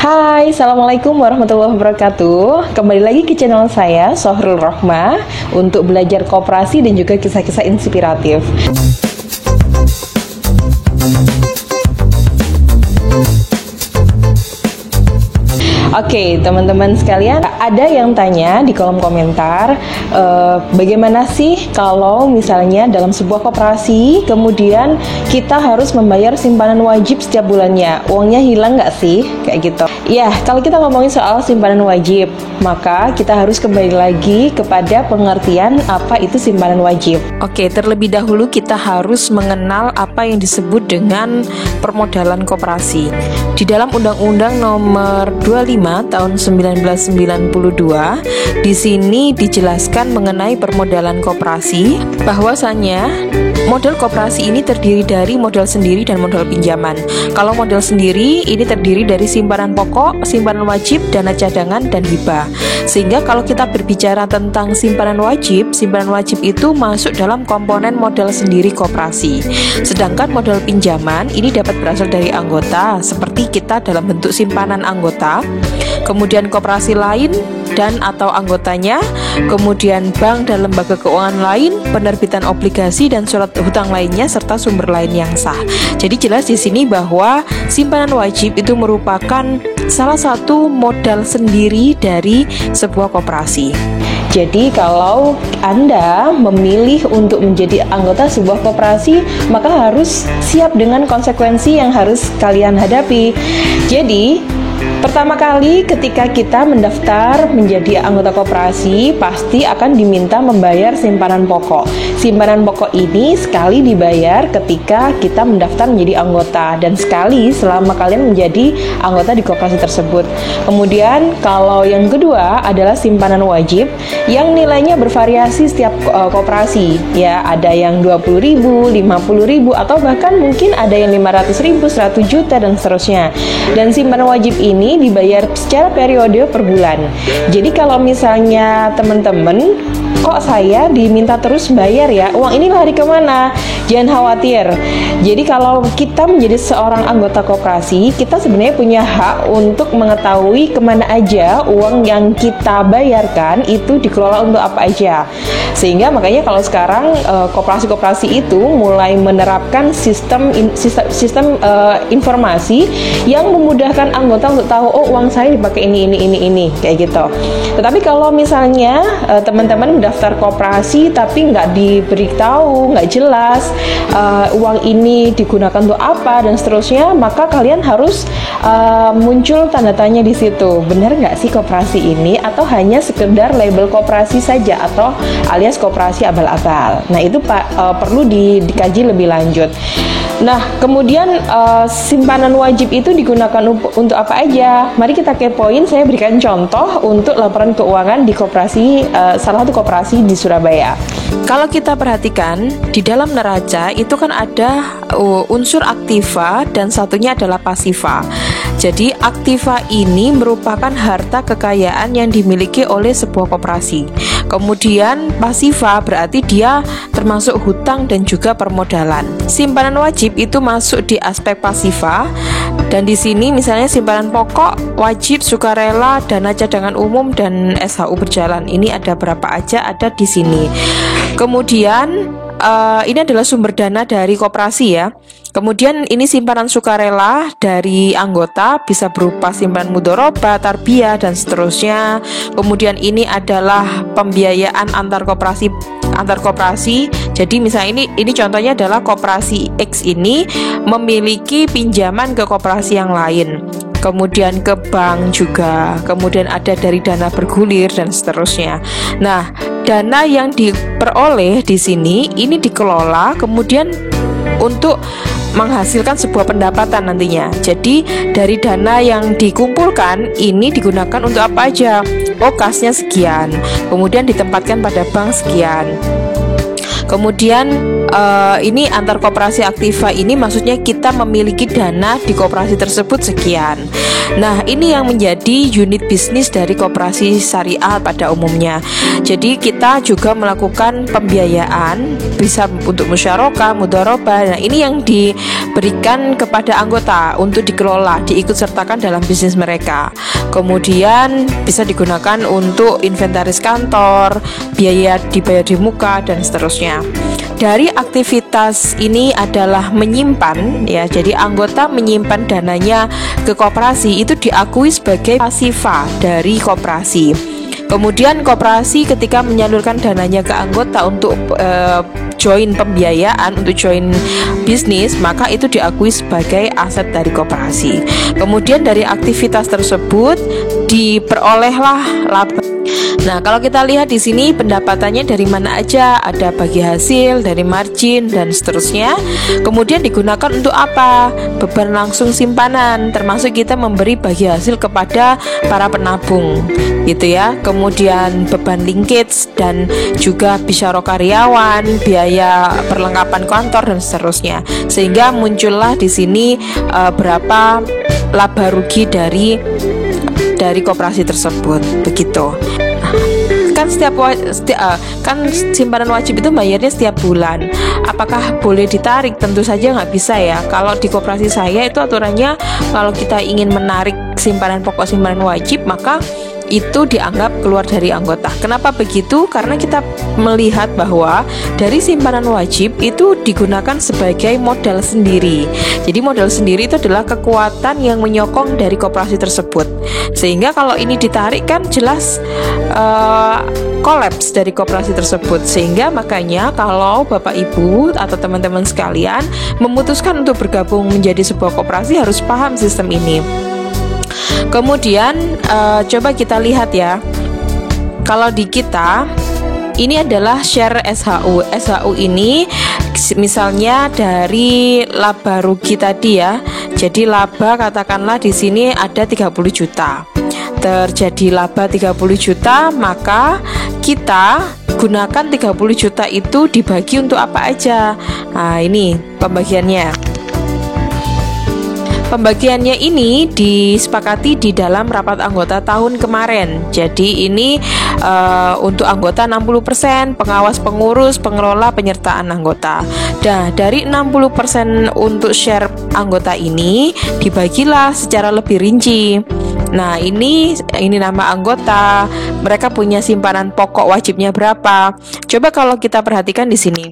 Hai, Assalamualaikum warahmatullahi wabarakatuh. Kembali lagi ke channel saya, Sohrul Rohmah, untuk belajar koperasi dan juga kisah-kisah inspiratif. Oke, teman-teman sekalian, ada yang tanya di kolom komentar, bagaimana sih kalau misalnya dalam sebuah koperasi, kemudian kita harus membayar simpanan wajib setiap bulannya, uangnya hilang nggak sih? Kayak gitu. Ya, kalau kita ngomongin soal simpanan wajib, maka kita harus kembali lagi kepada pengertian apa itu simpanan wajib. Oke, terlebih dahulu kita harus mengenal apa yang disebut dengan permodalan koperasi. Di dalam Undang-Undang Nomor 25 tahun 1992, di sini dijelaskan mengenai permodalan koperasi, bahwasannya modal koperasi ini terdiri dari modal sendiri dan modal pinjaman. Kalau modal sendiri ini terdiri dari simpanan pokok, simpanan wajib, dana cadangan, dan hibah. Sehingga kalau kita berbicara tentang simpanan wajib itu masuk dalam komponen modal sendiri koperasi. Sedangkan modal pinjaman ini dapat berasal dari anggota, seperti kita dalam bentuk simpanan anggota, kemudian koperasi lain dan atau anggotanya, kemudian bank dan lembaga keuangan lain, penerbitan obligasi dan surat hutang lainnya, serta sumber lain yang sah. Jadi jelas di sini bahwa simpanan wajib itu merupakan salah satu modal sendiri dari sebuah koperasi. Jadi kalau Anda memilih untuk menjadi anggota sebuah koperasi, maka harus siap dengan konsekuensi yang harus kalian hadapi. Jadi pertama kali ketika kita mendaftar menjadi anggota koperasi, pasti akan diminta membayar simpanan pokok. Simpanan pokok ini sekali dibayar ketika kita mendaftar menjadi anggota, dan sekali selama kalian menjadi anggota di koperasi tersebut. Kemudian kalau yang kedua adalah simpanan wajib yang nilainya bervariasi setiap koperasi. Ya, ada yang 20.000, 50.000, atau bahkan mungkin ada yang 500.000, 100 juta, dan seterusnya. Dan simpanan wajib ini dibayar secara periode per bulan. Jadi kalau misalnya teman-teman, kok saya diminta terus bayar ya, uang ini lari kemana? Jangan khawatir. Jadi kalau kita menjadi seorang anggota koperasi, kita sebenarnya punya hak untuk mengetahui kemana aja uang yang kita bayarkan itu dikelola untuk apa aja. Sehingga makanya kalau sekarang koperasi-koperasi itu mulai menerapkan sistem informasi yang memudahkan anggota untuk tahu, oh uang saya dipakai ini kayak gitu. Tetapi kalau misalnya teman-teman mendaftar koperasi tapi nggak diberitahu, nggak jelas uang ini digunakan untuk apa dan seterusnya, maka kalian harus muncul tanda tanya di situ. Benar nggak sih koperasi ini, atau hanya sekedar label koperasi saja, atau alias koperasi abal-abal? Nah itu perlu dikaji lebih lanjut. Nah, kemudian simpanan wajib itu digunakan untuk apa aja? Mari kita kepoin. Saya berikan contoh untuk laporan keuangan di koperasi, salah satu koperasi di Surabaya. Kalau kita perhatikan di dalam neraca itu kan ada unsur aktiva dan satunya adalah pasiva. Jadi aktiva ini merupakan harta kekayaan yang dimiliki oleh sebuah koperasi. Kemudian pasiva berarti dia termasuk hutang dan juga permodalan. Simpanan wajib itu masuk di aspek pasiva, dan di sini misalnya simpanan pokok, wajib, sukarela, dana cadangan umum, dan SHU berjalan. Ini ada berapa aja ada di sini. Kemudian ini adalah sumber dana dari koperasi ya. Kemudian ini simpanan sukarela dari anggota, bisa berupa simpanan mudhorobah, tarbiyah, dan seterusnya. Kemudian ini adalah pembiayaan antar koperasi. Jadi misalnya ini contohnya adalah koperasi X ini memiliki pinjaman ke koperasi yang lain, kemudian ke bank juga, kemudian ada dari dana bergulir dan seterusnya. Nah, dana yang diperoleh di sini ini dikelola kemudian untuk menghasilkan sebuah pendapatan nantinya. Jadi dari dana yang dikumpulkan ini digunakan untuk apa aja? Oh, kasnya sekian, kemudian ditempatkan pada bank sekian. Kemudian ini antar koperasi aktiva ini maksudnya kita memiliki dana di koperasi tersebut sekian. Nah, ini yang menjadi unit bisnis dari koperasi syariah pada umumnya. Jadi kita juga melakukan pembiayaan, bisa untuk musyarakah, mudharabah. Nah, ini yang diberikan kepada anggota untuk dikelola, diikutsertakan dalam bisnis mereka. Kemudian bisa digunakan untuk inventaris kantor, biaya dibayar di muka, dan seterusnya. Dari aktivitas ini adalah menyimpan, ya. Jadi anggota menyimpan dananya ke koperasi itu diakui sebagai pasifa dari koperasi. Kemudian koperasi ketika menyalurkan dananya ke anggota untuk join pembiayaan, untuk join bisnis, maka itu diakui sebagai aset dari koperasi. Kemudian dari aktivitas tersebut diperolehlah laba. Nah, kalau kita lihat di sini pendapatannya dari mana aja, ada bagi hasil, dari margin, dan seterusnya. Kemudian digunakan untuk apa? Beban langsung simpanan, termasuk kita memberi bagi hasil kepada para penabung, gitu ya. Kemudian beban linkage dan juga bisyarah karyawan, biaya perlengkapan kantor, dan seterusnya. Sehingga muncullah di sini berapa laba rugi dari koperasi tersebut, begitu. Kan kan simpanan wajib itu bayarnya setiap bulan. Apakah boleh ditarik? Tentu saja nggak bisa ya. Kalau di koperasi saya itu aturannya, kalau kita ingin menarik simpanan pokok, simpanan wajib, maka itu dianggap keluar dari anggota. Kenapa begitu? Karena kita melihat bahwa dari simpanan wajib itu digunakan sebagai modal sendiri. Jadi modal sendiri itu adalah kekuatan yang menyokong dari koperasi tersebut. Sehingga kalau ini ditarik kan jelas kolaps dari koperasi tersebut. Sehingga makanya kalau Bapak Ibu atau teman-teman sekalian memutuskan untuk bergabung menjadi sebuah koperasi, harus paham sistem ini. Kemudian coba kita lihat ya. Kalau di kita ini adalah share SHU. SHU ini misalnya dari laba rugi tadi ya. Jadi laba katakanlah di sini ada 30 juta. Terjadi laba 30 juta, maka kita gunakan 30 juta itu dibagi untuk apa aja. Nah, ini pembagiannya. Pembagiannya ini disepakati di dalam rapat anggota tahun kemarin. Jadi ini untuk anggota 60%, pengawas, pengurus, pengelola, penyertaan anggota. Nah, dari 60% untuk share anggota ini dibagilah secara lebih rinci. Nah, ini nama anggota, mereka punya simpanan pokok wajibnya berapa. Coba kalau kita perhatikan di sini.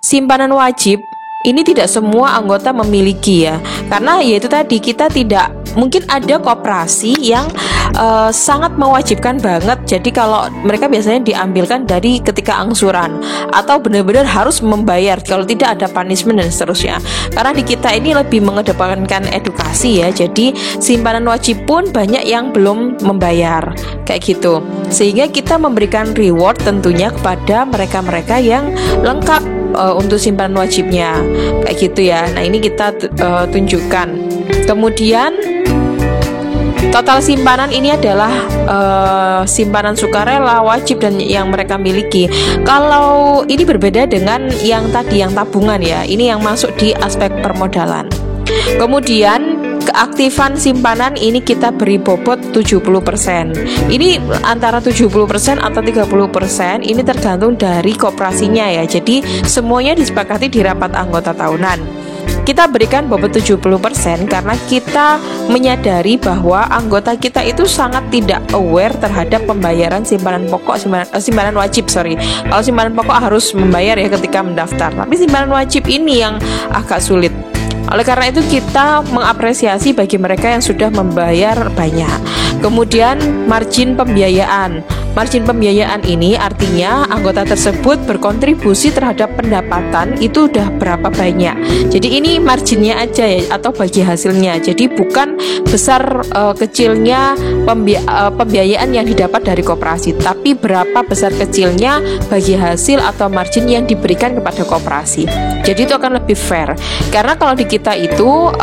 Simpanan wajib ini tidak semua anggota memiliki ya. Karena yaitu tadi, kita tidak, mungkin ada koperasi yang sangat mewajibkan banget. Jadi kalau mereka biasanya diambilkan dari ketika angsuran, atau benar-benar harus membayar, kalau tidak ada punishment dan seterusnya. Karena di kita ini lebih mengedepankan edukasi ya. Jadi simpanan wajib pun banyak yang belum membayar, kayak gitu. Sehingga kita memberikan reward tentunya kepada mereka-mereka yang lengkap untuk simpanan wajibnya, kayak gitu ya. Nah, ini kita tunjukkan. Kemudian total simpanan ini adalah simpanan sukarela, wajib, dan yang mereka miliki. Kalau ini berbeda dengan yang tadi, yang tabungan ya. Ini yang masuk di aspek permodalan. Kemudian keaktifan simpanan ini kita beri bobot 70%. Ini antara 70% atau 30%, ini tergantung dari koperasinya ya. Jadi semuanya disepakati di rapat anggota tahunan. Kita berikan bobot 70% karena kita menyadari bahwa anggota kita itu sangat tidak aware terhadap pembayaran simpanan pokok, simpanan wajib. Kalau simpanan pokok harus membayar ya ketika mendaftar, tapi simpanan wajib ini yang agak sulit. Oleh karena itu kita mengapresiasi bagi mereka yang sudah membayar banyak. Kemudian margin pembiayaan. Margin pembiayaan ini artinya anggota tersebut berkontribusi terhadap pendapatan itu udah berapa banyak. Jadi ini marginnya aja ya, atau bagi hasilnya. Jadi bukan besar kecilnya pembiayaan yang didapat dari koperasi, tapi berapa besar kecilnya bagi hasil atau margin yang diberikan kepada koperasi. Jadi itu akan lebih fair. Karena kalau di kita itu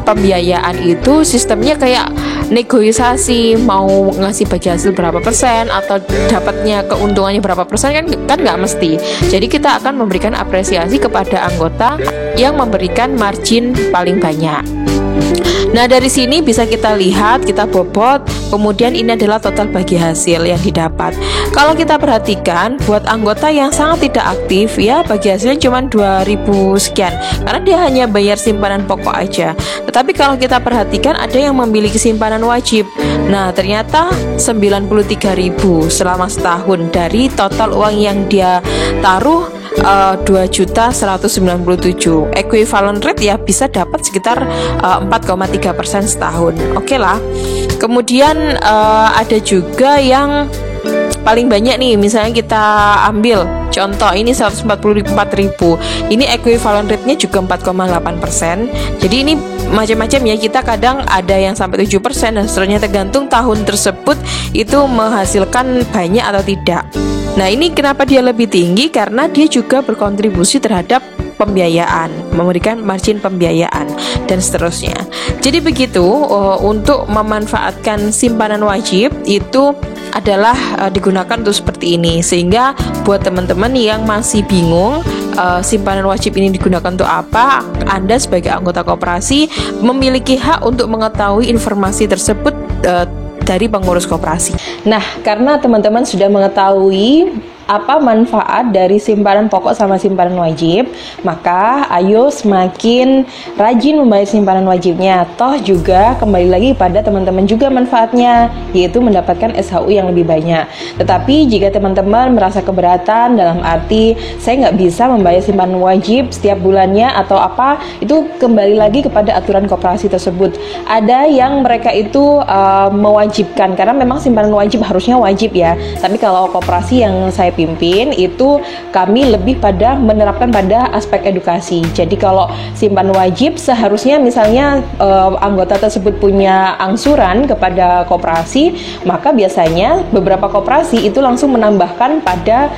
pembiayaan itu sistemnya kayak negosiasi, mau ngasih bagi hasil berapa persen, atau atau dapatnya keuntungannya berapa persen kan nggak mesti. Jadi kita akan memberikan apresiasi kepada anggota yang memberikan margin paling banyak. Nah, dari sini bisa kita lihat, kita bobot, kemudian ini adalah total bagi hasil yang didapat. Kalau kita perhatikan, buat anggota yang sangat tidak aktif ya, bagi hasilnya cuma 2.000 sekian, karena dia hanya bayar simpanan pokok aja. Tetapi kalau kita perhatikan, ada yang memiliki simpanan wajib. Nah, ternyata 93.000 selama setahun dari total uang yang dia taruh 2.197.000. Equivalent rate ya bisa dapat sekitar 4,3% setahun. Oke lah. Kemudian ada juga yang paling banyak nih, misalnya kita ambil contoh ini 144.000. Ini equivalent rate-nya juga 4,8%. Jadi ini macam-macam ya, kita kadang ada yang sampai 7% dan seterusnya, tergantung tahun tersebut itu menghasilkan banyak atau tidak. Nah, ini kenapa dia lebih tinggi? Karena dia juga berkontribusi terhadap pembiayaan, memberikan margin pembiayaan dan seterusnya. Jadi begitu, untuk memanfaatkan simpanan wajib itu adalah digunakan untuk seperti ini. Sehingga buat teman-teman yang masih bingung simpanan wajib ini digunakan untuk apa, Anda sebagai anggota koperasi memiliki hak untuk mengetahui informasi tersebut dari pengurus koperasi. Nah, karena teman-teman sudah mengetahui apa manfaat dari simpanan pokok sama simpanan wajib, maka ayo semakin rajin membayar simpanan wajibnya. Toh juga kembali lagi pada teman-teman juga manfaatnya, yaitu mendapatkan SHU yang lebih banyak. Tetapi jika teman-teman merasa keberatan dalam arti saya nggak bisa membayar simpanan wajib setiap bulannya atau apa, itu kembali lagi kepada aturan koperasi tersebut. Ada yang mereka itu mewajibkan, karena memang simpanan wajib harusnya wajib ya. Tapi kalau koperasi yang saya pimpin itu kami lebih pada menerapkan pada aspek edukasi. Jadi kalau simpan wajib seharusnya misalnya anggota tersebut punya angsuran kepada koperasi, maka biasanya beberapa koperasi itu langsung menambahkan pada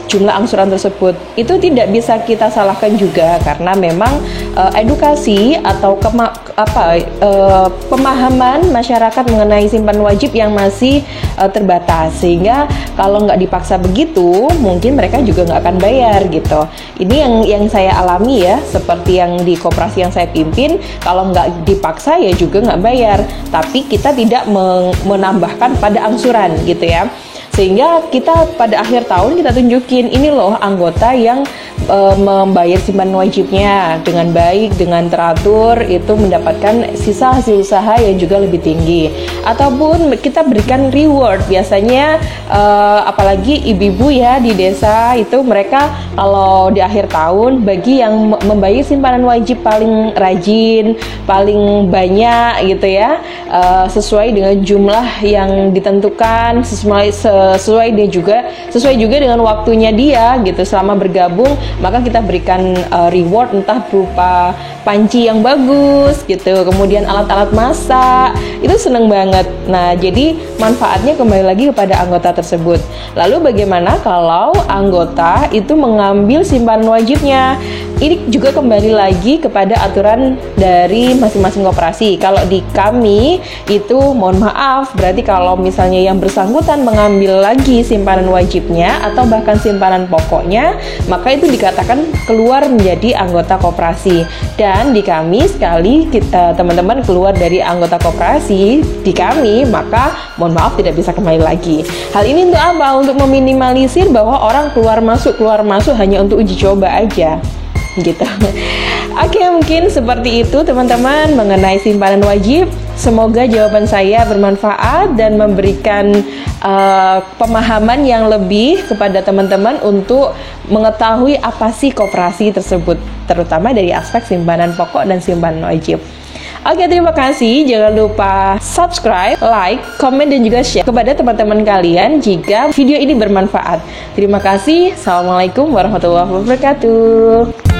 jumlah angsuran tersebut. Itu tidak bisa kita salahkan juga, karena memang edukasi atau pemahaman masyarakat mengenai simpan wajib yang masih terbatas, sehingga kalau nggak dipaksa begitu mungkin mereka juga nggak akan bayar gitu. Ini yang saya alami ya, seperti yang di koperasi yang saya pimpin, kalau nggak dipaksa ya juga nggak bayar, tapi kita tidak menambahkan pada angsuran gitu ya. Sehingga kita pada akhir tahun kita tunjukin, ini loh anggota yang membayar simpanan wajibnya dengan baik, dengan teratur, itu mendapatkan sisa hasil usaha yang juga lebih tinggi. Ataupun kita berikan reward, biasanya apalagi ibu-ibu ya di desa itu, mereka kalau di akhir tahun bagi yang membayar simpanan wajib paling rajin, paling banyak gitu ya, sesuai dengan jumlah yang ditentukan, sesuai juga dengan waktunya dia gitu selama bergabung, maka kita berikan reward entah berupa panci yang bagus gitu, kemudian alat-alat masak, itu seneng banget. Nah, jadi manfaatnya kembali lagi kepada anggota tersebut. Lalu bagaimana kalau anggota itu mengambil simpanan wajibnya? Ini juga kembali lagi kepada aturan dari masing-masing koperasi. Kalau di kami itu mohon maaf, berarti kalau misalnya yang bersangkutan mengambil lagi simpanan wajibnya atau bahkan simpanan pokoknya, maka itu dikatakan keluar menjadi anggota koperasi. Dan di kami sekali kita teman-teman keluar dari anggota koperasi di kami, maka mohon maaf tidak bisa kembali lagi. Hal ini untuk apa? Untuk meminimalisir bahwa orang keluar masuk hanya untuk uji coba aja gitu. Oke, mungkin seperti itu teman-teman mengenai simpanan wajib. Semoga jawaban saya bermanfaat dan memberikan pemahaman yang lebih kepada teman-teman untuk mengetahui apa sih koperasi tersebut, terutama dari aspek simpanan pokok dan simpanan wajib. Oke, terima kasih. Jangan lupa subscribe, like, komen, dan juga share kepada teman-teman kalian jika video ini bermanfaat. Terima kasih. Assalamualaikum warahmatullahi wabarakatuh.